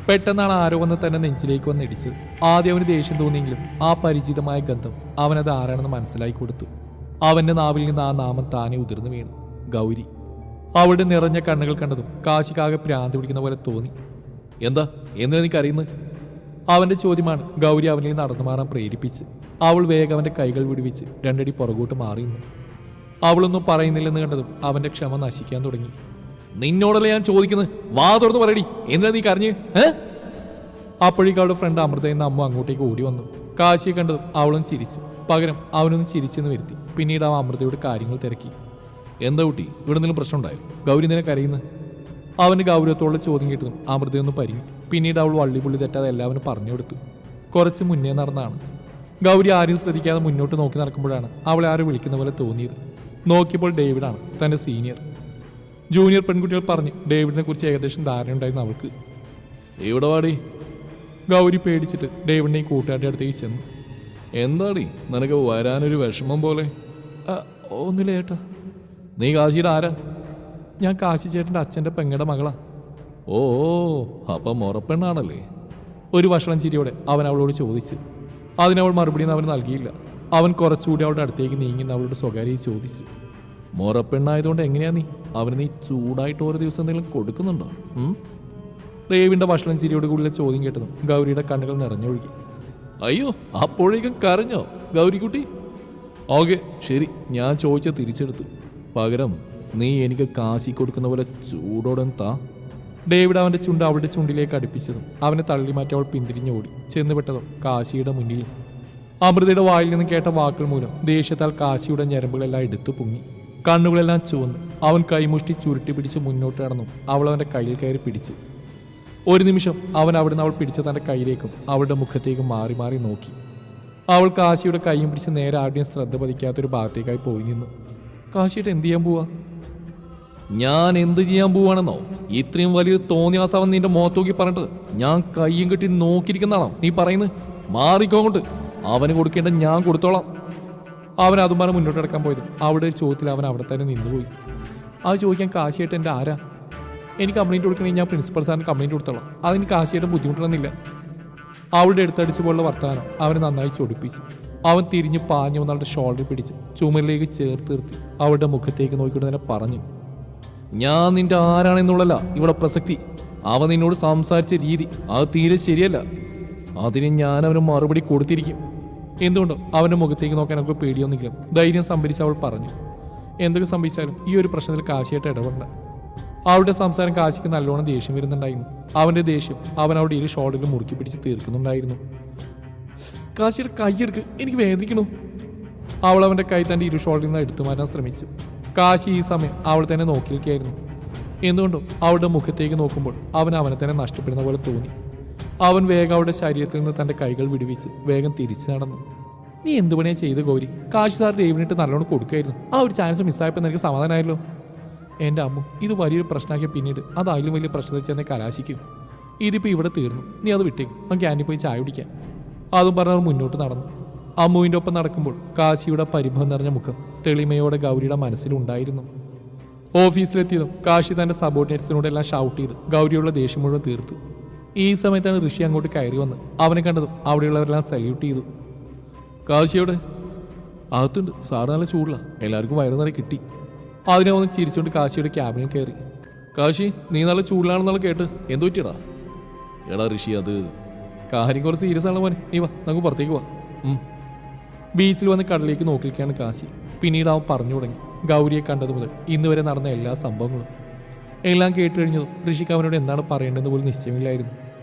പെട്ടെന്നാണ് ആരോ വന്ന് തന്നെ നെഞ്ചിലേക്ക് വന്ന് ഇടിച്ചത്. ആദ്യം അവന് ദേഷ്യം തോന്നിയെങ്കിലും ആ പരിചിതമായ ഗന്ധം അവനത് ആരാണെന്ന് മനസ്സിലാക്കി കൊടുത്തു. അവന്റെ നാവിൽ നിന്ന് ആ നാമം താനെ ഉതിർന്നു വീണു. ഗൗരി. അവളുടെ നിറഞ്ഞ കണ്ണുകൾ കണ്ടതും കാശിക്കാകെ ഭ്രാന്ത് പിടിക്കുന്ന പോലെ തോന്നി. എന്താ എന്ന് എനിക്കറിയുന്നത്? അവന്റെ ചോദ്യമാണ് ഗൗരി അവനിൽ നടന്നു മാറാൻ പ്രേരിപ്പിച്ച്. അവൾ വേഗം അവന്റെ കൈകൾ വിടുവിച്ച് രണ്ടടി പുറകോട്ട് മാറിയുന്നു. അവളൊന്നും പറയുന്നില്ലെന്ന് കണ്ടതും അവന്റെ ക്ഷമ നശിക്കാൻ തുടങ്ങി. നിന്നോടല്ലേ ഞാൻ ചോദിക്കുന്നത്, വാ തുറന്ന് പറയടി, എന്താ നീ കരഞ്ഞ്? അപ്പോഴേക്കും അവളുടെ ഫ്രണ്ട് അമൃത എന്ന അമ്മ അങ്ങോട്ടേക്ക് ഓടി വന്നു. കാശിയെ കണ്ടതും അവളും ചിരിച്ചു. പകരം അവനൊന്നും ചിരിച്ചെന്ന് വരുത്തി. പിന്നീട് അവൻ അമൃതയോട് കാര്യങ്ങൾ തിരക്കി. എന്താ കുട്ടി, ഇവിടെ എന്തെങ്കിലും പ്രശ്നം ഉണ്ടായോ? ഗൗരി നിന്നെ കരയുന്നത്? അവന് ഗൗരവത്തോടുള്ള ചോദ്യം കേട്ടതും അമൃതയൊന്ന് പരിങ്ങി. പിന്നീട് അവൾ വള്ളിപുള്ളി തെറ്റാതെ എല്ലാവരും പറഞ്ഞു കൊടുത്തു. കുറച്ച് മുന്നേ നടന്നാണ്. ഗൗരി ആരും ശ്രദ്ധിക്കാതെ മുന്നോട്ട് നോക്കി നടക്കുമ്പോഴാണ് അവളെ ആരും വിളിക്കുന്ന പോലെ തോന്നിയത്. നോക്കിയപ്പോൾ ഡേവിഡാണ്, തൻ്റെ സീനിയർ. ജൂനിയർ പെൺകുട്ടികൾ പറഞ്ഞ് ഡേവിഡിനെ കുറിച്ച് ഏകദേശം ധാരണയുണ്ടായിരുന്നു അവൾക്ക്. എവിടെ വാടി? ഗൗരി പേടിച്ചിട്ട് ഡേവിഡിനെയും കൂട്ടുകാരുടെ അടുത്തേക്ക് ചെന്നു. എന്താടി നിനക്ക് വരാനൊരു വിഷമം പോലെ? ഒന്നുമില്ല ചേട്ടാ. നീ കാശിയുടെ ആരാ? ഞാൻ കാശി ചേട്ടൻ്റെ അച്ഛൻ്റെ പെങ്ങയുടെ മകളാ. ഓ, അപ്പം മുറപ്പെണ്ണാണല്ലേ? ഒരു വഷളം ചിരിയോടെ അവൻ അവളോട് ചോദിച്ചു. അതിനവൾ മറുപടിയൊന്നും അവൻ നൽകിയില്ല. അവൻ കുറച്ചുകൂടി അവളുടെ അടുത്തേക്ക് നീങ്ങി അവളോട് സ്വകാര്യ ചോദിച്ചു. മുറപ്പെണ്ണായതുകൊണ്ട് എങ്ങനെയാ അവന് നീ ചൂടായിട്ട് ഓരോ ദിവസം എന്തെങ്കിലും കൊടുക്കുന്നുണ്ടോ? റേവിൻ്റെ വഷളം ചിരിയോട് കൂടിയുള്ള ചോദ്യം കേട്ടതും ഗൗരിയുടെ കണ്ണുകൾ നിറഞ്ഞൊഴുകി. അയ്യോ, അപ്പോഴേക്കും കരഞ്ഞോ ഗൗരിക്കുട്ടി? ഓക്കെ ശരി, ഞാൻ ചോദിച്ച തിരിച്ചെടുത്തു. പകരം നീ എനിക്ക് കാശി കൊടുക്കുന്ന പോലെ ചൂടോടെ താ. ഡേവിഡ് അവൻ്റെ ചുണ്ട് അവളുടെ ചുണ്ടിലേക്ക് അടുപ്പിച്ചതും അവനെ തള്ളിമാറ്റി അവൾ പിന്തിരിഞ്ഞോടി. ചെന്നുപെട്ടതും കാശിയുടെ മുന്നിൽ. അമൃതയുടെ വായിൽ നിന്ന് കേട്ട വാക്കുകൾ മൂലം ദേഷ്യത്താൽ കാശിയുടെ ഞരമ്പുകളെല്ലാം എടുത്തു പൊങ്ങി. കണ്ണുകളെല്ലാം ചുവന്നു. അവൻ കൈമുഷ്ടി ചുരുട്ടി പിടിച്ച് മുന്നോട്ട് കടന്നു. അവൾ അവൻ്റെ കയ്യിൽ കയറി പിടിച്ചു. ഒരു നിമിഷം അവൻ അവിടുന്ന് അവൾ പിടിച്ച തൻ്റെ കയ്യിലേക്കും അവളുടെ മുഖത്തേക്കും മാറി മാറി നോക്കി. അവൾ കാശിയുടെ കൈയും പിടിച്ച് നേരെ ആരുടെയും ശ്രദ്ധ പതിക്കാത്തൊരു ഭാഗത്തേക്കായി പോയി നിന്നു. കാശിയുടെ എന്ത് ചെയ്യാൻ പോവാ? ഞാൻ എന്ത് ചെയ്യാൻ പോവാണെന്നോ? ഇത്രയും വലിയ തോന്നിയാസാവൻ നിന്റെ മുഖത്തോക്കി പറഞ്ഞിട്ട് ഞാൻ കയ്യും കെട്ടി നോക്കിയിരിക്കുന്നതാണോ നീ പറയുന്നത്? മാറിക്കോങ്ങോട്ട്, അവന് കൊടുക്കേണ്ട ഞാൻ കൊടുത്തോളാം. അവൻ അതും പറഞ്ഞ് മുന്നോട്ട് കിടക്കാൻ പോയത് അവിടെ ഒരു ചോദ്യത്തിൽ അവൻ അവിടെ തന്നെ നിന്നുപോയി. അത് ചോദിക്കാൻ കാശിയായിട്ട് എൻ്റെ ആരാ? എനിക്ക് കംപ്ലയിൻറ്റ് കൊടുക്കണമെങ്കിൽ ഞാൻ പ്രിൻസിപ്പൽ സാറിന് കംപ്ലയിൻറ്റ് കൊടുത്തോളാം. അതിന് കാശിയായിട്ട് ബുദ്ധിമുട്ടണമെന്നില്ല. അവളുടെ അടുത്തടിച്ച് പോലുള്ള വർത്തമാനം അവനെ നന്നായി ചൊടിപ്പിച്ചു. അവൻ തിരിഞ്ഞ് പാഞ്ഞു വന്ന് അവളുടെ ഷോൾഡർ പിടിച്ച് ചുമലിലേക്ക് ചേർത്ത് നിർത്തി അവളുടെ മുഖത്തേക്ക് നോക്കിയിട്ട് തന്നെ പറഞ്ഞു. ഞാൻ നിന്റെ ആരാണെന്നുള്ളല്ല ഇവിടെ പ്രസക്തി. അവൻ നിന്നോട് സംസാരിച്ച രീതി അത് തീരെ ശരിയല്ല. അതിന് ഞാൻ അവന് മറുപടി കൊടുത്തിരിക്കും. എന്തുകൊണ്ടോ അവൻ്റെ മുഖത്തേക്ക് നോക്കാൻ അവൾക്ക് പേടിയൊന്നെങ്കിലും ധൈര്യം സംഭരിച്ച് അവൾ പറഞ്ഞു. എന്തൊക്കെ സംഭവിച്ചാലും ഈ ഒരു പ്രശ്നത്തിൽ കാശിയായിട്ട് ഇടപെടണ്ട. അവളുടെ സംസാരം കാശിക്ക് നല്ലോണം ദേഷ്യം വരുന്നുണ്ടായിരുന്നു. അവൻ്റെ ദേഷ്യം അവൻ അവിടെ ഇരു ഷോൾഡറിൽ മുറുക്കി പിടിച്ച് തീർക്കുന്നുണ്ടായിരുന്നു. കാശിയുടെ കൈയെടുക്ക്, എനിക്ക് വേദനിക്കണു. അവൾ അവൻ്റെ കൈ തൻ്റെ ഇരു ഷോൾഡറിൽ നിന്ന് എടുത്തു മാറ്റാൻ ശ്രമിച്ചു. കാശി ഈ സമയം അവൾ തന്നെ നോക്കി നിൽക്കുകയായിരുന്നു. എന്തുകൊണ്ടോ അവളുടെ മുഖത്തേക്ക് നോക്കുമ്പോൾ അവനെ തന്നെ നഷ്ടപ്പെടുന്ന പോലെ തോന്നി. അവൻ വേഗം അവളുടെ ശരീരത്തിൽ നിന്ന് തൻ്റെ കൈകൾ വിടുവിച്ച് വേഗം തിരിച്ചു നടന്നു. നീ എന്തു പണിയാ ചെയ്ത് ഗൗരി? കാശി സാർ ഡേവിനിട്ട് നല്ലോണം കൊടുക്കായിരുന്നു. ആ ഒരു ചാൻസ് മിസ്സായപ്പോൾ നിനക്ക് സമാധാനമായല്ലോ. എൻ്റെ അമ്മു, ഇത് വലിയൊരു പ്രശ്നമാക്കിയ പിന്നീട് അത് അതിലും വലിയ പ്രശ്നത്തിൽ ചെന്ന് കലാശിക്കും. ഇതിപ്പോൾ ഇവിടെ തീർന്നു, നീ അത് വിട്ടേക്ക്, നമുക്ക് ക്യാൻറ്റീൻ പോയി ചായ കുടിക്കാൻ. അതും പറഞ്ഞവർ മുന്നോട്ട് നടന്നു. അമ്മുവിൻ്റെ ഒപ്പം നടക്കുമ്പോൾ കാശിയുടെ പരിഭവം നിറഞ്ഞ മുഖം തെളിമയോടെ ഗൗരിയുടെ മനസ്സിലുണ്ടായിരുന്നു. ഓഫീസിലെത്തിയതും കാശി തൻ്റെ സബോർഡിനേറ്റ്സിനോടെല്ലാം ഷൗട്ട് ചെയ്ത് ഗൗരിയുള്ള ദേഷ്യം മുഴുവൻ തീർത്തു. ഈ സമയത്താണ് ഋഷി അങ്ങോട്ട് കയറി വന്ന് അവനെ കണ്ടതും അവിടെയുള്ളവരെല്ലാം സല്യൂട്ട് ചെയ്തു. കാശിയോടെ അകത്തുണ്ട്, സാറ് നല്ല ചൂടില്ല, എല്ലാവർക്കും വയറു നിറയെ കിട്ടി. അതിനെ ഒന്ന് ചിരിച്ചുകൊണ്ട് കാശിയുടെ ക്യാബിനിൽ കയറി. കാശി, നീ നല്ല ചൂടിലാണെന്നുള്ള കേട്ട് എന്തു പറ്റിയടാ? എടാ ഋഷി, അത് കാര്യം കുറച്ച് സീരിയസ് ആണ് മോനെ, നീ വാ നമുക്ക് പുറത്തേക്ക് പോവാം. ബീച്ചിൽ വന്ന് കടലിലേക്ക് നോക്കിയിരിക്കുകയാണ് കാശി. പിന്നീട് അവൻ പറഞ്ഞു തുടങ്ങി ഗൗരിയെ കണ്ടത് മുതൽ ഇന്ന് വരെ നടന്ന എല്ലാ സംഭവങ്ങളും. എല്ലാം കേട്ട് കഴിഞ്ഞതും ഋഷിക്ക് അവനോട് എന്താണ് പറയേണ്ടതെന്ന് പോലും നിശ്ചയമില്ലായിരുന്നു.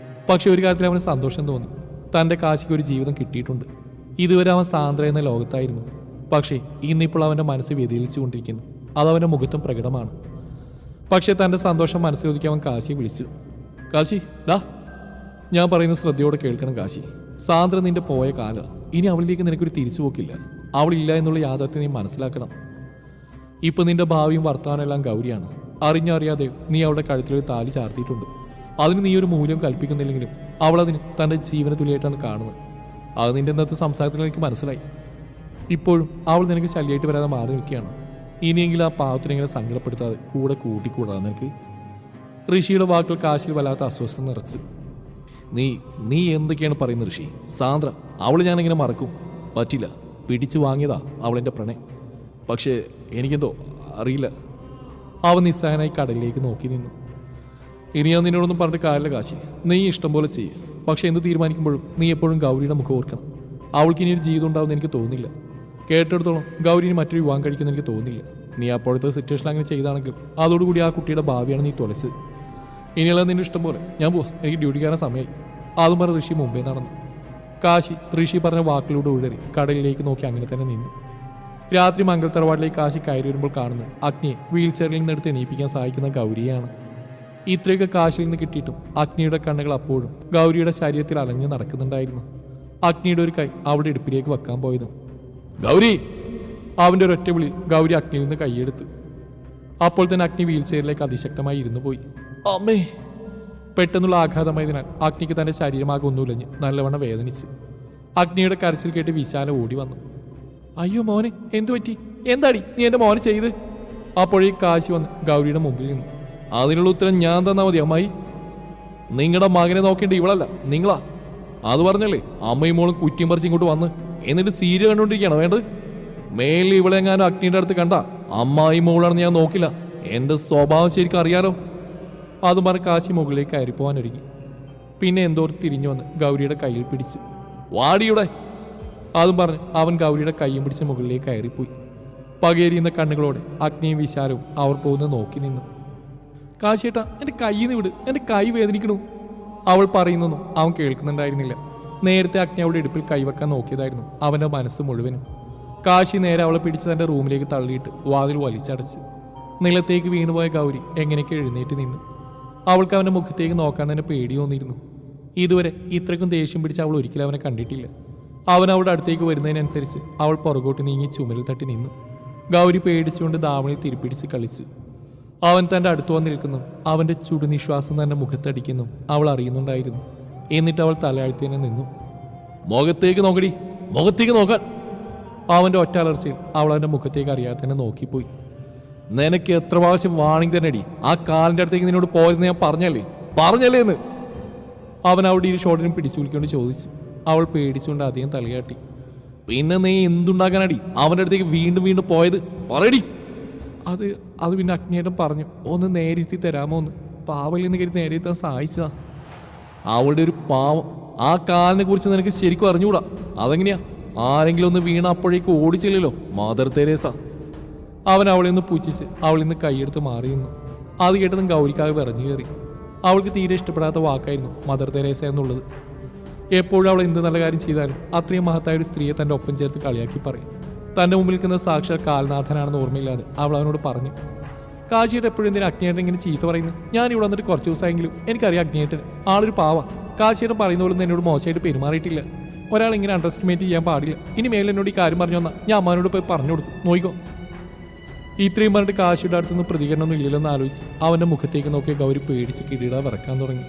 പക്ഷെ ഒരു കാര്യത്തിൽ അവന് സന്തോഷം തോന്നി. തൻ്റെ കാശിക്ക് ഒരു ജീവിതം കിട്ടിയിട്ടുണ്ട്. ഇതുവരെ അവൻ സാന്ദ്ര എന്ന ലോകത്തായിരുന്നു. പക്ഷേ ഇന്നിപ്പോൾ അവൻ്റെ മനസ്സ് വ്യതിചലിച്ചു കൊണ്ടിരിക്കുന്നു. അതവൻ്റെ മുഖത്തും പ്രകടമാണ്. പക്ഷേ തൻ്റെ സന്തോഷം മനസ്സിലൊതുക്കി അവൻ കാശിയെ വിളിച്ചു. കാശി, ഡാ, ഞാൻ പറയുന്ന ശ്രദ്ധയോടെ കേൾക്കണം കാശി. സാന്ദ്ര നിന്റെ പോയ കാലം, ഇനി അവളിലേക്ക് നിനക്കൊരു തിരിച്ചുപോക്കില്ല. അവളില്ല എന്നുള്ള യാഥാർത്ഥ്യം നീ മനസ്സിലാക്കണം. ഇപ്പം നിന്റെ ഭാവിയും വർത്തമാനമെല്ലാം ഗൗരിയാണ്. അറിഞ്ഞറിയാതെ നീ അവളുടെ കഴുത്തിലൊരു താലി ചാർത്തിയിട്ടുണ്ട്. അതിന് നീ ഒരു മൂല്യം കൽപ്പിക്കുന്നില്ലെങ്കിലും അവളതിന് തൻ്റെ ജീവന തുല്യമായിട്ടാണ് കാണുന്നത്. അത് നിന്റെ ഇന്നത്തെ സംസാരത്തിൽ എനിക്ക് മനസ്സിലായി. ഇപ്പോഴും അവൾ നിനക്ക് ശല്യമായിട്ട് വരാതെ മാറി നിൽക്കുകയാണ്. ഇനിയെങ്കിലും ആ പാവത്തിനെങ്ങനെ സങ്കടപ്പെടുത്താതെ കൂടെ കൂട്ടിക്കൂടാതെ നിനക്ക്. ഋഷിയുടെ വാക്കുകൾ കാശിയിൽ വല്ലാത്ത അസ്വസ്ഥത നിറച്ചു. നീ നീ എന്തൊക്കെയാണ് പറയുന്നത് ഋഷി? സാന്ദ്ര, അവൾ ഞാനെങ്ങനെ മറക്കും? പറ്റില്ല. പിടിച്ചു വാങ്ങിയതാ അവളെൻ്റെ പ്രണയം. പക്ഷേ എനിക്കെന്തോ അറിയില്ല. അവൻ നിസ്സഹായനായി കടലിലേക്ക് നോക്കി നിന്നു. ഇനി ഞാൻ നിന്നോടൊന്നും പറഞ്ഞിട്ട് കാര്യമില്ല കാശി. നീ ഇഷ്ടം പോലെ ചെയ്യ്. പക്ഷെ എന്ത് തീരുമാനിക്കുമ്പോഴും നീ എപ്പോഴും ഗൗരിയുടെ മുഖം ഓർക്കണം. അവൾക്ക് ഇനി ഒരു ജീവിതം ഉണ്ടാവുമെന്ന് എനിക്ക് തോന്നുന്നില്ല. കേട്ടെടുത്തോളം ഗൗരിന് മറ്റൊരു വിവാഹം കഴിക്കുമെന്ന് എനിക്ക് തോന്നുന്നില്ല. നീ അപ്പോഴത്തെ സിറ്റുവേഷൻ അങ്ങനെ ചെയ്താണെങ്കിലും അതോടുകൂടി ആ കുട്ടിയുടെ ഭാവിയാണ് നീ തുലച്ചത്. ഇനിയുള്ള നിന്റെ ഇഷ്ടം പോലെ. ഞാൻ പോവാ, എനിക്ക് ഡ്യൂട്ടി കയറാൻ സമയമായി. അതും പറഞ്ഞ് ഋഷി മുമ്പേ നടന്നു. കാശി ഋഷി പറഞ്ഞ വാക്കിലൂടെ ഉഴറി കടലിലേക്ക് നോക്കി അങ്ങനെ തന്നെ നിന്നു. രാത്രി മംഗൾത്തറവാടിലേക്ക് കാശി കയറി വരുമ്പോൾ കാണുന്നത് അഗ്നിയെ വീൽ ചെയറിൽ നിന്നെടുത്ത് എണീപ്പിക്കാൻ സഹായിക്കുന്ന ഗൗരിയാണ്. ഇത്രയൊക്കെ കാശിൽ നിന്ന് കിട്ടിയിട്ടും അഗ്നിയുടെ കണ്ണുകൾ അപ്പോഴും ഗൗരിയുടെ ശരീരത്തിൽ അലഞ്ഞു നടക്കുന്നുണ്ടായിരുന്നു. അഗ്നിയുടെ ഒരു കൈ അവളുടെ ഇടുപ്പിലേക്ക് വെക്കാൻ പോയതും ഗൗരി, അവൻ്റെ ഒരൊറ്റ വിളിയിൽ ഗൗരി അഗ്നിയിൽ നിന്ന് കൈയെടുത്തു. അപ്പോൾ തന്നെ അഗ്നി വീൽ ചെയറിലേക്ക് അതിശക്തമായി ഇരുന്നു പോയി. അമ്മേ! പെട്ടെന്നുള്ള ആഘാതമായതിനാൽ അഗ്നിക്ക് തൻ്റെ ശരീരമാകെ ഒന്നുമില്ലഞ്ഞ് നല്ലവണ്ണം വേദനിച്ചു. അഗ്നിയുടെ കരച്ചിൽ കേട്ട് വിശാലം ഓടി വന്നു. അയ്യോ മോനെ, എന്തു പറ്റി? എന്താടി നീ എൻ്റെ മോനെ ചെയ്ത്? അപ്പോഴേക്ക് കാശി വന്ന് ഗൗരിയുടെ മുമ്പിൽ നിന്നു. അതിനുള്ള ഉത്തരം ഞാൻ തന്നാൽ മതി അമ്മായി. നിങ്ങളുടെ മകനെ നോക്കേണ്ട ഇവളല്ല, നിങ്ങളാ. അത് പറഞ്ഞല്ലേ അമ്മയും മോളും കുറ്റിയും പറിച്ച് ഇങ്ങോട്ട് വന്ന് എന്നിട്ട് സീരിയൽ കണ്ടുകൊണ്ടിരിക്കുകയാണ് വേണ്ടത്? മേലിൽ ഇവളെങ്ങാനും അഗ്നിയുടെ അടുത്ത് കണ്ട അമ്മായി മോളാണെന്ന് ഞാൻ നോക്കില്ല. എൻ്റെ സ്വഭാവം ശരിക്കും അറിയാലോ. അതും പറഞ്ഞ് കാശി മുകളിലേക്ക് കയറിപ്പോവാൻ ഒരുങ്ങി. പിന്നെ എന്തോർത്ത് തിരിഞ്ഞു വന്ന് ഗൗരിയുടെ കയ്യിൽ പിടിച്ചു. വാടിയുടെ! അതും പറഞ്ഞ് അവൻ ഗൗരിയുടെ കൈയും പിടിച്ച് മുകളിലേക്ക് കയറിപ്പോയി. പകേരിയുന്ന കണ്ണുകളോടെ അഗ്നിയും വിശാലവും അവർ പോകുന്നത് നോക്കി നിന്നു. കാശിയേട്ടാ, എൻ്റെ കയ്യിൽ നിന്ന് വിട്, എൻ്റെ കൈ വേദനിക്കണു. അവൾ പറയുന്നൊന്നും അവൻ കേൾക്കുന്നുണ്ടായിരുന്നില്ല. നേരത്തെ അഗ്നി അവളുടെ ഇടുപ്പിൽ കൈവെക്കാൻ നോക്കിയതായിരുന്നു അവൻ്റെ മനസ്സ് മുഴുവനും. കാശി നേരെ അവളെ പിടിച്ച് തൻ്റെ റൂമിലേക്ക് തള്ളിയിട്ട് വാതിൽ വലിച്ചടച്ച്. നിലത്തേക്ക് വീണുപോയ ഗൗരി എങ്ങനെയൊക്കെ എഴുന്നേറ്റ് നിന്നു. അവൾക്ക് അവൻ്റെ മുഖത്തേക്ക് നോക്കാൻ തന്നെ പേടി തോന്നിയിരുന്നു. ഇതുവരെ ഇത്രയ്ക്കും ദേഷ്യം പിടിച്ച് അവൾ ഒരിക്കലും അവനെ കണ്ടിട്ടില്ല. അവൻ അവളുടെ അടുത്തേക്ക് വരുന്നതിനനുസരിച്ച് അവൾ പുറകോട്ട് നീങ്ങി ചുമരിൽ തട്ടി നിന്നു. ഗൗരി പേടിച്ചുകൊണ്ട് ദാവണിൽ തിരിപ്പിടിച്ച് കളിച്ചു. അവൻ തൻ്റെ അടുത്ത് വന്ന് നിൽക്കുന്നു. അവൻ്റെ ചുടുനിശ്വാസം തൻ്റെ മുഖത്തടിക്കുന്നു അവൾ അറിയുന്നുണ്ടായിരുന്നു. എന്നിട്ട് അവൾ തലയാഴ്ത്തി തന്നെ നിന്നു. മുഖത്തേക്ക് നോക്കടി, മുഖത്തേക്ക് നോക്കാൻ. അവൻ്റെ ഒറ്റ അലർച്ചയിൽ അവൾ അവൻ്റെ മുഖത്തേക്ക് അറിയാതെ തന്നെ നോക്കിപ്പോയി. നിനക്ക് എത്ര പ്രാവശ്യം വാണിംഗ് തന്നെ അടി. ആ കാലിൻ്റെ അടുത്തേക്ക് നിന്നോട് പോയെന്ന് ഞാൻ പറഞ്ഞല്ലേ എന്ന് അവൻ അവിടെ ഈ ഷോട്ടിനും പിടിച്ചു വിളിക്കൊണ്ട് ചോദിച്ചു. അവൾ പേടിച്ചുകൊണ്ട് അധികം തലയാട്ടി. പിന്നെ നീ എന്തുണ്ടാക്കാനടി അവൻ്റെ അടുത്തേക്ക് വീണ്ടും വീണ്ടും പോയത്? പറയടി. അത് പിന്നെ അഗ്നിയേട്ടൻ പറഞ്ഞു ഒന്ന് നേരിരുത്തി തരാമോ എന്ന്. പാവലിൽ നിന്ന് കരുതി നേരിരുത്താൻ സഹായിച്ചതാ. അവളുടെ ഒരു പാവം. ആ കാലിനെ കുറിച്ച് നിനക്ക് ശരിക്കും അറിഞ്ഞുകൂടാ. അതെങ്ങനെയാ? ആരെങ്കിലും ഒന്ന് വീണ അപ്പോഴേക്ക് ഓടിച്ചില്ലല്ലോ മദർ തെരേസ. അവൻ അവളെ ഒന്ന് പുച്ഛിച്ച് അവളിൽ നിന്ന് കൈയെടുത്ത് മാറി നിന്നു. അത് കേട്ടതും ഗൗരിക്കാകെ വിറഞ്ഞു കയറി. അവൾക്ക് തീരെ ഇഷ്ടപ്പെടാത്ത വാക്കായിരുന്നു മദർ തെരേസ എന്നുള്ളത്. എപ്പോഴും അവൾ എന്ത് നല്ല കാര്യം ചെയ്താലും അത്രയും മഹത്തായ ഒരു സ്ത്രീയെ തൻ്റെ ഒപ്പം ചേർത്ത് കളിയാക്കി പറയും. തൻ്റെ മുമ്പിൽ നിൽക്കുന്ന സാക്ഷാൽ കാൽനാഥനാണെന്ന് ഓർമ്മയില്ലാതെ അവൾ അവനോട് പറഞ്ഞു. കാശിയേട്ടൻ എപ്പോഴും എന്തിനാ അഗ്നിയേട്ടൻ ഇങ്ങനെ ചീത്ത പറയുന്നത്? ഞാൻ ഇവിടെ വന്നിട്ട് കുറച്ച് ദിവസമായെങ്കിലും എനിക്കറിയാം അഗ്നിയേട്ടൻ ആളൊരു പാവ. കാശിയേട്ടൻ പറയുന്ന പോലെ എന്നോട് മോശമായിട്ട് പെരുമാറിയിട്ടില്ല. ഒരാൾ ഇങ്ങനെ അണ്ടർ എസ്റ്റിമേറ്റ് ചെയ്യാൻ പാടില്ല. ഇനി മേലെ എന്നോട് ഈ കാര്യം പറഞ്ഞു വന്നാൽ ഞാൻ അമ്മാനോട് പോയി പറഞ്ഞു കൊടുക്കും, നോയിക്കോ. ഇത്രയും പറഞ്ഞിട്ട് കാശിയുടെ അടുത്തുനിന്ന് പ്രതികരണമൊന്നും ഇല്ലല്ലെന്ന് ആലോചിച്ച് അവൻ്റെ മുഖത്തേക്ക് നോക്കിയ ഗൗരി പേടിച്ച് കിടീട വിറക്കാൻ തുടങ്ങി.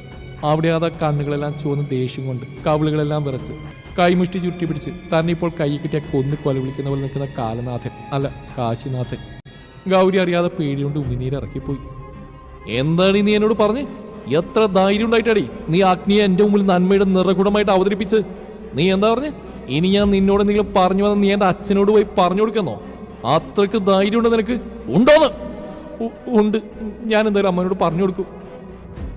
അവിടെ ആ കണ്ണുകളെല്ലാം ചുവന്ന് ദേഷ്യം കൊണ്ട് കവിളുകളെല്ലാം വിറച്ച് കൈമുഷ്ടി ചുറ്റി പിടിച്ച് തന്നെ ഇപ്പോൾ കൈ കിട്ടിയ കൊന്ന് കൊല വിളിക്കുന്ന പോലെ നിൽക്കുന്ന കാലനാഥൻ അല്ല കാശിനാഥൻ. ഗൗരി അറിയാതെ പേടികൊണ്ട് ഉമിനീരിറക്കിപ്പോയി. എന്താണ് നീ എന്നോട് പറഞ്ഞ്? എത്ര ധൈര്യം ഉണ്ടായിട്ടാടി നീ അഗ്നിയെ എൻ്റെ മുമ്പിൽ നന്മയുടെ നിറകുടമായിട്ട് അവതരിപ്പിച്ച്? നീ എന്താ പറഞ്ഞ്? ഇനി ഞാൻ നിന്നോട് എന്തെങ്കിലും പറഞ്ഞു വന്ന് നീ എൻ്റെ അച്ഛനോട് പോയി പറഞ്ഞു കൊടുക്കുന്നോ? അത്രയ്ക്ക് ധൈര്യം ഉണ്ടോ നിനക്ക്? ഉണ്ടോന്ന്? ഉണ്ട്, ഞാൻ എന്തായാലും അമ്മനോട് പറഞ്ഞു കൊടുക്കും.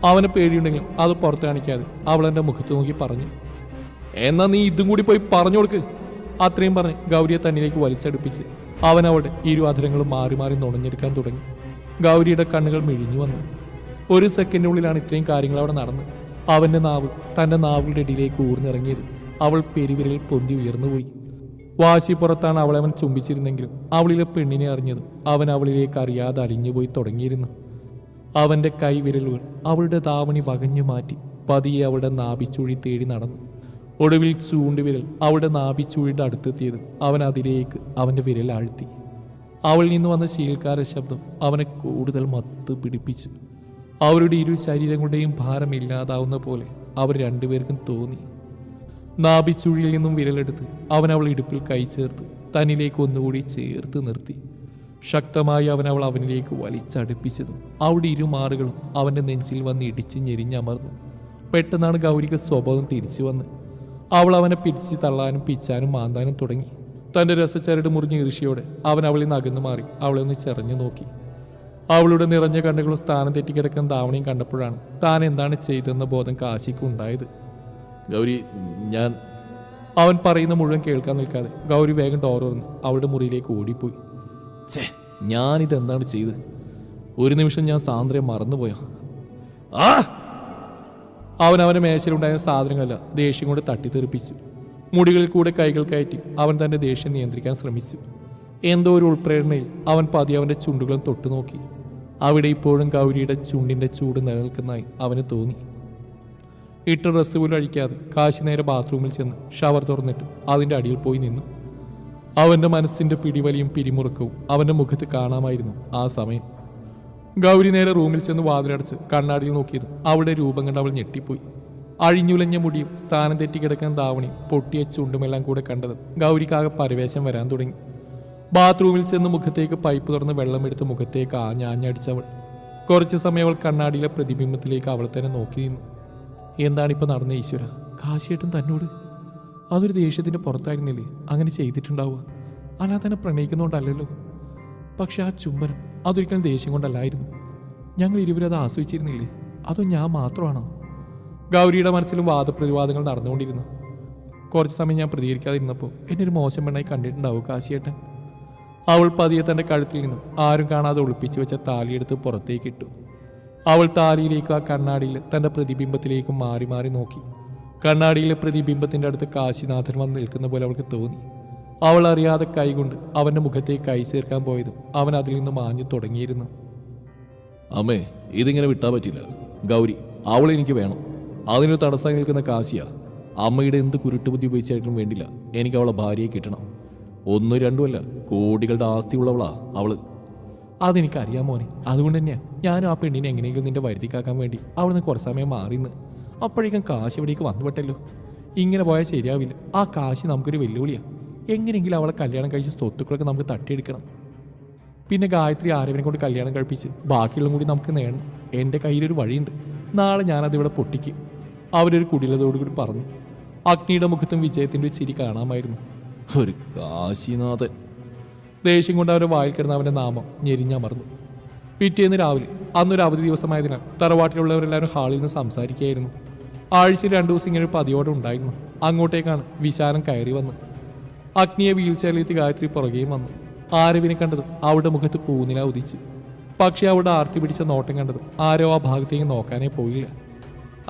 അവനെ പേടിയുണ്ടെങ്കിലും അത് പുറത്ത് കാണിക്കാതെ അവൾ എൻ്റെ മുഖത്ത് നോക്കി പറഞ്ഞു. എന്നാ നീ ഇതും കൂടി പോയി പറഞ്ഞു കൊടുക്ക്. അത്രയും പറഞ്ഞ് ഗൗരിയെ തന്നിലേക്ക് വലിച്ചടുപ്പിച്ച് അവൻ അവളുടെ ഇരുവാധരങ്ങളും മാറി മാറി നുണഞ്ഞെടുക്കാൻ തുടങ്ങി. ഗൗരിയുടെ കണ്ണുകൾ മിഴിഞ്ഞു വന്നു. ഒരു സെക്കൻഡിനുള്ളിലാണ് ഇത്രയും കാര്യങ്ങൾ അവിടെ നടന്ന്. അവൻ്റെ നാവ് തൻ്റെ നാവുകളുടെ ഇടയിലേക്ക് ഊർന്നിറങ്ങിയത്. അവൾ പെരുവിരൽ പൊന്തി ഉയർന്നുപോയി. വാശി പുറത്താണ് അവളെ അവൻ ചുംബിച്ചിരുന്നെങ്കിലും അവളിലെ പെണ്ണിനെ അറിഞ്ഞതും അവൻ അവളിലേക്ക് അറിയാതെ അലിഞ്ഞുപോയി തുടങ്ങിയിരുന്നു. അവൻ്റെ കൈവിരലുകൾ അവളുടെ ധാവണി വകഞ്ഞു മാറ്റി പതിയെ അവളുടെ നാഭിച്ചുഴി തേടി നടന്നു. ഒടുവിൽ ചൂണ്ടുവിരൽ അവളുടെ നാഭിച്ചുഴിയുടെ അടുത്തെത്തിയത് അവൻ അതിലേക്ക് അവൻ്റെ വിരൽ ആഴ്ത്തി. അവളിൽ നിന്ന് വന്ന ശീൽക്കാര ശബ്ദം അവനെ കൂടുതൽ മത്ത് പിടിപ്പിച്ചു. അവരുടെ ഇരു ശരീരങ്ങളുടെയും ഭാരമില്ലാതാവുന്ന പോലെ അവർ രണ്ടുപേർക്കും തോന്നി. നാഭിച്ചുഴിയിൽ നിന്നും വിരലെടുത്ത് അവൻ അവൾ ഇടുപ്പിൽ കൈ ചേർത്ത് തന്നിലേക്ക് ഒന്നുകൂടി ചേർത്ത് നിർത്തി. ശക്തമായി അവൻ അവനിലേക്ക് വലിച്ചടുപ്പിച്ചതും അവളുടെ ഇരുമാറുകളും അവൻ്റെ നെഞ്ചിൽ വന്ന് ഇടിച്ച് ഞെരിഞ്ഞമർന്നു. പെട്ടെന്നാണ് ഗൗരിക്ക് സ്വഭാവം തിരിച്ചു വന്ന്. അവൾ അവനെ പിടിച്ച് തള്ളാനും പിച്ചാനും മാന്താനും തുടങ്ങി. തൻ്റെ രസച്ചരട് മുറിഞ്ഞ ഈർഷ്യയോടെ അവൻ അവളിൽ നിന്ന് അകന്നു മാറി അവളെ ഒന്ന് ചെറഞ്ഞു നോക്കി. അവളുടെ നിറഞ്ഞ കണ്ണുകളും സ്ഥാനം തെറ്റിക്കിടക്കുന്ന ധാവണിയും കണ്ടപ്പോഴാണ് താൻ എന്താണ് ചെയ്തതെന്ന ബോധം കാശിക്ക് ഉണ്ടായത്. ഗൗരി, ഞാൻ... അവൻ പറയുന്ന മുഴുവൻ കേൾക്കാൻ നിൽക്കാതെ ഗൗരി വേഗം ഡോർ തുറന്ന് അവളുടെ മുറിയിലേക്ക് ഓടിപ്പോയി. ഞാനിതെന്താണ് ചെയ്ത്? ഒരു നിമിഷം ഞാൻ സാന്ദ്രയെ മറന്നുപോയോ? അവൻ അവൻ്റെ മേശയിലുണ്ടായ സാധനങ്ങളെല്ലാം ദേഷ്യം കൊണ്ട് തട്ടിത്തെറിപ്പിച്ചു. മുടികളിൽ കൂടെ കൈകൾ കയറ്റി അവൻ തൻ്റെ ദേഷ്യം നിയന്ത്രിക്കാൻ ശ്രമിച്ചു. എന്തോ ഒരു ഉൾപ്രേരണയിൽ അവൻ പതി അവൻ്റെ ചുണ്ടുകളും തൊട്ടു നോക്കി. അവിടെ ഇപ്പോഴും ഗൗരിയുടെ ചുണ്ടിൻ്റെ ചൂട് നിലനിൽക്കുന്നതായി അവന് തോന്നി. ഇട്ട ഡ്രസ്സ് പോലും അഴിക്കാതെ കാശി നേരെ ബാത്റൂമിൽ ചെന്ന് ഷവർ തുറന്നിട്ട് അതിൻ്റെ അടിയിൽ പോയി നിന്നു. അവൻ്റെ മനസ്സിൻ്റെ പിടിവലിയും പിരിമുറുക്കവും അവൻ്റെ മുഖത്ത് കാണാമായിരുന്നു ആ സമയം. ഗൗരി നേരെ റൂമിൽ ചെന്ന് വാതിലടച്ച് കണ്ണാടിയിൽ നോക്കിയത് അവളുടെ രൂപം കണ്ട് അവൾ ഞെട്ടിപ്പോയി. അഴിഞ്ഞുലഞ്ഞ മുടിയും സ്ഥാനം തെറ്റിക്കിടക്കുന്ന ധാവണിയും പൊട്ടിയ ചുണ്ടുമെല്ലാം കൂടെ കണ്ടത് ഗൗരിക്കാകെ പരവേശം വരാൻ തുടങ്ങി. ബാത്റൂമിൽ ചെന്ന് മുഖത്തേക്ക് പൈപ്പ് തുറന്ന് വെള്ളമെടുത്ത് മുഖത്തേക്ക് ആഞ്ഞടിച്ചവൾ കുറച്ചു സമയം അവൾ കണ്ണാടിയിലെ പ്രതിബിംബത്തിലേക്ക് അവൾ തന്നെ നോക്കി നിന്നു. എന്താണിപ്പോൾ നടന്ന ഈശ്വര? കാശിയേട്ടൻ തന്നോട് അതൊരു ദേഷ്യത്തിൻ്റെ പുറത്തായിരുന്നില്ലേ അങ്ങനെ ചെയ്തിട്ടുണ്ടാവുക? അല്ലാതെ തന്നെ പ്രണയിക്കുന്നതുകൊണ്ടല്ലല്ലോ. പക്ഷെ ആ ചുംബനം അതൊരിക്കലും ദേഷ്യം കൊണ്ടല്ലായിരുന്നു. ഞങ്ങൾ ഇരുവരും അത് ആസ്വദിച്ചിരുന്നില്ലേ? അതോ ഞാൻ മാത്രമാണോ? ഗൗരിയുടെ മനസ്സിലും വാദപ്രതിവാദങ്ങൾ നടന്നുകൊണ്ടിരുന്നു. കുറച്ച് സമയം ഞാൻ പ്രതികരിക്കാതിരുന്നപ്പോൾ എന്നെ ഒരു മോശം പെണ്ണായി കണ്ടിട്ടുണ്ടാവും കാശിയേട്ടൻ. അവൾ പതിയെ തൻ്റെ കഴുത്തിൽ നിന്നും ആരും കാണാതെ ഒളിപ്പിച്ചു വെച്ച താലിയെടുത്ത് പുറത്തേക്കിട്ടു. അവൾ താലിയിലേക്കും ആ കണ്ണാടിയിൽ തൻ്റെ പ്രതിബിംബത്തിലേക്കും മാറി മാറി നോക്കി. കണ്ണാടിയിലെ പ്രതിബിംബത്തിൻ്റെ അടുത്ത് കാശിനാഥൻ വന്ന് നിൽക്കുന്ന പോലെ അവൾക്ക് തോന്നി. അവൾ അറിയാതെ കൈകൊണ്ട് അവൻ്റെ മുഖത്തേക്ക് കൈ ചേർക്കാൻ പോയതും അവൻ അതിൽ നിന്ന് മാഞ്ഞു തുടങ്ങിയിരുന്നു. അമ്മേ, ഇതിങ്ങനെ വിട്ടാൻ പറ്റില്ല. ഗൗരി, അവൾ എനിക്ക് വേണം. അതിനൊരു തടസ്സം നിൽക്കുന്ന കാശിയ. അമ്മയുടെ എന്ത് കുരുട്ടുബുദ്ധി ഉപയോഗിച്ചായിട്ടും വേണ്ടില്ല, എനിക്ക് അവളെ ഭാര്യയെ കിട്ടണം. ഒന്നും രണ്ടുമല്ല, കോടികളുടെ ആസ്തി ഉള്ളവളാ അവള്. അതെനിക്കറിയാം മോനെ. അതുകൊണ്ട് തന്നെയാണ് ഞാനും ആ പെണ്ണിനെ എങ്ങനെയെങ്കിലും നിന്റെ വരുത്തിക്കാക്കാൻ വേണ്ടി അവിടെ നിന്ന് കുറച്ച് സമയം മാറിന്ന്. അപ്പോഴേക്കും കാശി ഇവിടേക്ക് വന്നുപെട്ടല്ലോ. ഇങ്ങനെ പോയാൽ ശരിയാവില്ല. ആ കാശി നമുക്കൊരു വെല്ലുവിളിയാണ്. എങ്ങനെയെങ്കിലും അവളെ കല്യാണം കഴിച്ച് സ്വത്തുക്കളൊക്കെ നമുക്ക് തട്ടിയെടുക്കണം. പിന്നെ ഗായത്രി ആരവനെ കൊണ്ട് കല്യാണം കഴിപ്പിച്ച് ബാക്കിയുള്ളതും കൂടി നമുക്ക് നേടണം. എൻ്റെ കയ്യിലൊരു വഴിയുണ്ട്. നാളെ ഞാനതിവിടെ പൊട്ടിക്കും. അവരൊരു കുടിലതോടുകൂടി പറഞ്ഞു. അഗ്നിയുടെ മുഖത്തും വിജയത്തിൻ്റെ ഒരു ചിരി കാണാമായിരുന്നു. ഒരു കാശിനാഥൻ. ദേഷ്യം കൊണ്ട് അവരുടെ വായിൽ കിടന്ന അവൻ്റെ നാമം ഞെരിഞ്ഞമർന്നു. പിറ്റേന്ന് രാവിലെ, അന്നൊരു അവധി ദിവസമായതിനാൽ തറവാട്ടിലുള്ളവരെല്ലാവരും ഹാളിൽ നിന്ന് സംസാരിക്കുകയായിരുന്നു. ആഴ്ചയിൽ 2 ദിവസം ഇങ്ങനെ ഒരു പതിയോടെ ഉണ്ടായിരുന്നു. അങ്ങോട്ടേക്കാണ് വിശാലം കയറി വന്ന്. അഗ്നിയെ വീൽ ചെയറിലെത്തി ഗായത്രി പുറകെയും വന്നു. ആരവിനെ കണ്ടതും അവളുടെ മുഖത്ത് പൂനില ഉദിച്ച്. പക്ഷേ അവളുടെ ആർത്തി പിടിച്ച നോട്ടം കണ്ടതും ആരോ ആ ഭാഗത്തേക്ക് നോക്കാനേ പോയില്ല.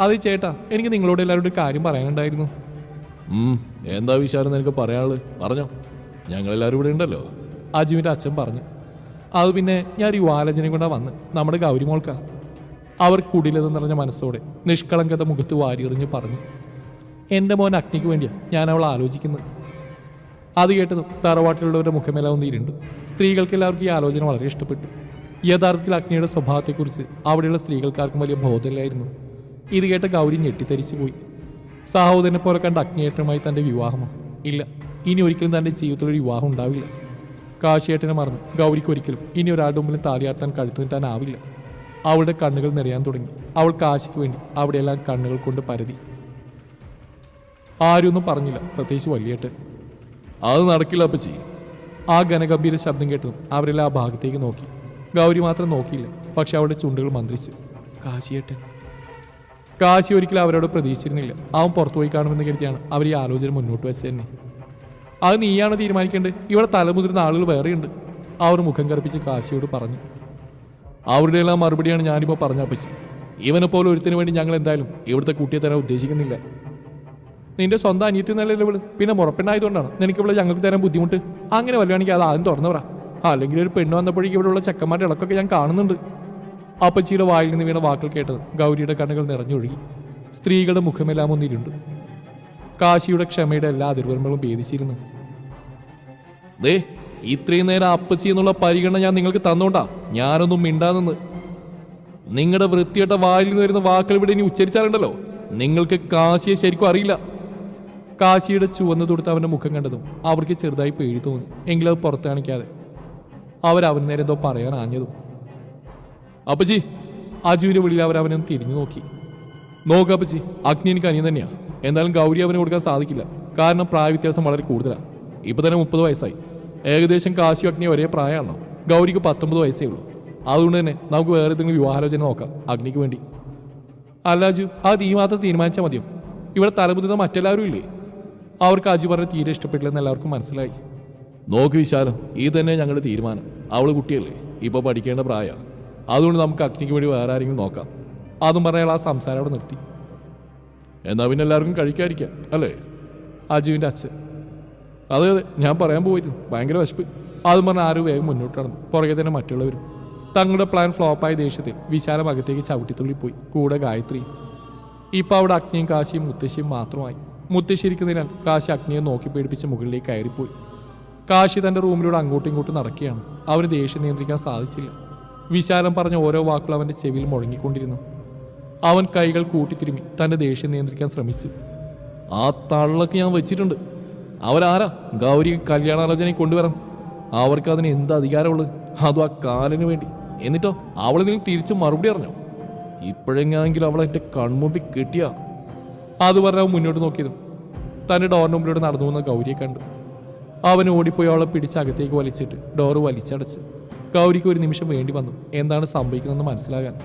അതെ ചേട്ടാ, എനിക്ക് നിങ്ങളോട് എല്ലാവരോടും ഒരു കാര്യം പറയാനുണ്ടായിരുന്നു. എന്താ വിശാലം നിനക്ക് പറയാനുള്ളത്? പറഞ്ഞോ, ഞങ്ങളെല്ലാവരും ഇവിടെ ഉണ്ടല്ലോ. അജുവിൻ്റെ അച്ഛൻ പറഞ്ഞു. അത് പിന്നെ ഞാൻ ഒരു യുവാലോചനയും കൊണ്ടാണ് വന്ന്. നമ്മുടെ ഗൗരി മോൾക്ക. അവർ കുടിലെന്ന് നിറഞ്ഞ മനസ്സോടെ നിഷ്കളങ്കത മുഖത്ത് വാരിയെറിഞ്ഞ് പറഞ്ഞു. എൻ്റെ മോൻ അഗ്നിക്ക് വേണ്ടിയാണ് ഞാൻ അവൾ ആലോചിക്കുന്നത്. അത് കേട്ടതും തറവാട്ടിലുള്ളവരുടെ മുഖമെല്ലാം ഒന്ന് ഇരുണ്ടു. സ്ത്രീകൾക്ക് എല്ലാവർക്കും ഈ ആലോചന വളരെ ഇഷ്ടപ്പെട്ടു. യഥാർത്ഥത്തിൽ അഗ്നിയുടെ സ്വഭാവത്തെക്കുറിച്ച് അവിടെയുള്ള സ്ത്രീകൾക്കാർക്കും വലിയ ബോധമില്ലായിരുന്നു. ഇത് കേട്ട ഗൗരി ഞെട്ടിത്തരിച്ചു പോയി. സഹോദരനെ പോലെ കണ്ട അഗ്നിയേട്ടനുമായി തൻ്റെ വിവാഹമോ? ഇല്ല, ഇനി ഒരിക്കലും തൻ്റെ ജീവിതത്തിലൊരു വിവാഹം ഉണ്ടാവില്ല. കാശിയേട്ടനെ മറന്ന് ഗൗരിക്ക് ഒരിക്കലും ഇനി ഒരാളുടെ മുമ്പിലും താലിയാർത്താൻ കഴുത്തു നീട്ടാനാവില്ല. അവളുടെ കണ്ണുകൾ നിറയാൻ തുടങ്ങി. അവൾ കാശിക്ക് വേണ്ടി അവിടെയെല്ലാം കണ്ണുകൾ കൊണ്ട് പരതി. ആരും ഒന്നും പറഞ്ഞില്ല, പ്രത്യേകിച്ച് വലിയേട്ടൻ. അത് നടക്കില്ല അപ്പച്ചി. ആ ഘനഗംഭീര ശബ്ദം കേട്ടതും അവരെല്ലാം ആ ഭാഗത്തേക്ക് നോക്കി. ഗൗരി മാത്രം നോക്കിയില്ല, പക്ഷെ അവളുടെ ചുണ്ടുകൾ മന്ത്രിച്ചു. കാശിയേട്ടൻ. കാശി ഒരിക്കലും അവരോട് പ്രതീക്ഷിച്ചിരുന്നില്ല. അവൻ പുറത്തുപോയി കാണുമെന്ന് കരുതിയാണ് അവർ ഈ ആലോചന മുന്നോട്ട് വെച്ച് തന്നെ. അത് നീയാണ് തീരുമാനിക്കേണ്ടത്. ഇവിടെ തലമുതിർന്ന ആളുകൾ വേറെയുണ്ട്. അവർ മുഖം കറുപ്പിച്ച് കാശിയോട് പറഞ്ഞു. അവരുടെ എല്ലാം മറുപടിയാണ് ഞാനിപ്പോൾ പറഞ്ഞ അപ്പച്ചി. ഇവനെ പോലെ ഒരുത്തിന് വേണ്ടി ഞങ്ങൾ എന്തായാലും ഇവിടുത്തെ കുട്ടിയെ തരാൻ ഉദ്ദേശിക്കുന്നില്ല. നിന്റെ സ്വന്തം അനിയത്തി നല്ലല്ലോ ഇവള്. പിന്നെ മുറപ്പെണ്ണായതുകൊണ്ടാണ് നിനക്ക് ഇവിടെ ഞങ്ങൾക്ക് തരാൻ ബുദ്ധിമുട്ട്. അങ്ങനെ വരികയാണെങ്കിൽ അത് ആദ്യം തുറന്നു പറ. അല്ലെങ്കിൽ ഒരു പെണ്ണ് വന്നപ്പോഴേക്കും ഇവിടെയുള്ള ചെക്കന്മാരുടെ ഇളക്കൊക്കെ ഞാൻ കാണുന്നുണ്ട്. അപ്പച്ചിയുടെ വായിൽ നിന്ന് വീണ വാക്കുകൾ കേട്ടത് ഗൗരിയുടെ കണ്ണുകൾ നിറഞ്ഞൊഴുകി. സ്ത്രീകളുടെ മുഖമെല്ലാം ഒന്നിരുണ്ടു. കാശിയുടെ ക്ഷമയുടെ എല്ലാ അതിർവരമ്പുകളും ഭേദിച്ചിരുന്നു. ദേ, ഇത്രയും നേരം അപ്പച്ചി എന്നുള്ള പരിഗണന ഞാൻ നിങ്ങൾക്ക് തന്നോണ്ടാ ഞാനൊന്നും മിണ്ടാന്ന്. നിങ്ങളുടെ വൃത്തിയായിട്ട വായിൽ നിന്ന് വരുന്ന വാക്കുകൾ ഇവിടെ ഇനി ഉച്ചരിച്ചാലുണ്ടല്ലോ, നിങ്ങൾക്ക് കാശിയെ ശരിക്കും അറിയില്ല. കാശിയുടെ ചുവന്ന് തൊടുത്ത് അവൻ്റെ മുഖം കണ്ടതും അവർക്ക് ചെറുതായി പേടി തോന്നി. എങ്കിലും അത് പുറത്ത് കാണിക്കാതെ അവരവന് നേരെ എന്തോ പറയാൻ ആഞ്ഞതും. അപ്പച്ചി. അജുവിൻ്റെ വിളിയിൽ അവരവനൊന്ന് തിരിഞ്ഞു നോക്കി. നോക്കാപ്പച്ചി, അഗ്നി എനിക്ക് അനിയൻ തന്നെയാ. എന്തായാലും ഗൗരി അവന് കൊടുക്കാൻ സാധിക്കില്ല. കാരണം പ്രായ വ്യത്യാസം വളരെ കൂടുതലാണ്. ഇപ്പൊ തന്നെ 30 വയസ്സായി. ഏകദേശം കാശിയും അഗ്നി ഒരേ പ്രായമാണോ? ഗൗരിക്ക് 19 വയസ്സേ ഉള്ളൂ. അതുകൊണ്ട് തന്നെ നമുക്ക് വേറെ ഏതെങ്കിലും വിവാഹാലോചന നോക്കാം അഗ്നിക്ക് വേണ്ടി. അല്ലാജു, അത് ഈ മാത്രം തീരുമാനിച്ചാൽ മതിയോ? ഇവിടെ തലമുതിർന്ന മറ്റെല്ലാവരും ഇല്ലേ? അവർക്ക് അജു പറഞ്ഞ് തീരെ ഇഷ്ടപ്പെട്ടില്ലെന്ന് എല്ലാവർക്കും മനസ്സിലായി. നോക്ക് വിശാലം, ഇത് തന്നെ ഞങ്ങളുടെ തീരുമാനം. അവള് കുട്ടിയല്ലേ, ഇപ്പോൾ പഠിക്കേണ്ട പ്രായമാണ്. അതുകൊണ്ട് നമുക്ക് അഗ്നിക്ക് വേണ്ടി വേറെ ആരെങ്കിലും നോക്കാം. അതും പറഞ്ഞാൽ ആ സംസാരം അവിടെ നിർത്തി. എന്നാൽ പിന്നെ എല്ലാവർക്കും കഴിക്കാതിരിക്കാം അല്ലേ? അജുവിൻ്റെ അച്ഛൻ. അതെ അതെ, ഞാൻ പറയാൻ പോയിരുന്നു, ഭയങ്കര വിശപ്പ്. അതും പറഞ്ഞാൽ ആരും വേഗം മുന്നോട്ട് നടന്നു. പുറകെ തന്നെ മറ്റുള്ളവരും. തങ്ങളുടെ പ്ലാൻ ഫ്ലോപ്പായ ദേഷ്യത്തിൽ വിശാലം അകത്തേക്ക് ചവിട്ടിത്തുള്ളിപ്പോയി, കൂടെ ഗായത്രിയും. ഇപ്പോൾ അവിടെ അഗ്നിയും കാശിയും മുത്തശ്ശിയും മാത്രമായി. മുത്തശ്ശി ഇരിക്കുന്നതിനാൽ കാശി അഗ്നിയെ നോക്കി പേടിപ്പിച്ച് മുകളിലേക്ക് കയറിപ്പോയി. കാശി തൻ്റെ റൂമിലൂടെ അങ്ങോട്ടും ഇങ്ങോട്ടും നടക്കുകയാണ്. അവന് ദേഷ്യം നിയന്ത്രിക്കാൻ സാധിച്ചില്ല. വിശാലം പറഞ്ഞ ഓരോ വാക്കുകളും അവൻ്റെ ചെവിയിൽ മുഴങ്ങിക്കൊണ്ടിരുന്നു. അവൻ കൈകൾ കൂട്ടിത്തിരുമ്മി തൻ്റെ ദേഷ്യം നിയന്ത്രിക്കാൻ ശ്രമിച്ചു. ആ തള്ളക്ക് ഞാൻ വെച്ചിട്ടുണ്ട്. അവരാരാ ഗൗരി കല്യാണാലോചനയിൽ കൊണ്ടുവരാം? അവർക്ക് അതിന് എന്ത് അധികാരമുള്ളത്? അതും ആ കാലിന് വേണ്ടി. എന്നിട്ടോ അവൾ നിങ്ങൾ തിരിച്ച് മറുപടി അറിഞ്ഞോ? ഇപ്പോഴെങ്ങാണെങ്കിലും അവൾ എൻ്റെ കൺമുമ്പിൽ കിട്ടിയാ. അത് പറഞ്ഞാൽ മുന്നോട്ട് നോക്കിയതും തൻ്റെ ഡോറിന് മുമ്പിലൂടെ നടന്നു വന്ന ഗൗരിയെ കണ്ടു. അവൻ ഓടിപ്പോയി അവളെ പിടിച്ച് അകത്തേക്ക് വലിച്ചിട്ട് ഡോറ് വലിച്ചടച്ച്. ഗൗരിക്ക് ഒരു നിമിഷം വേണ്ടി വന്നു എന്താണ് സംഭവിക്കുന്നതെന്ന് മനസ്സിലാകാൻ.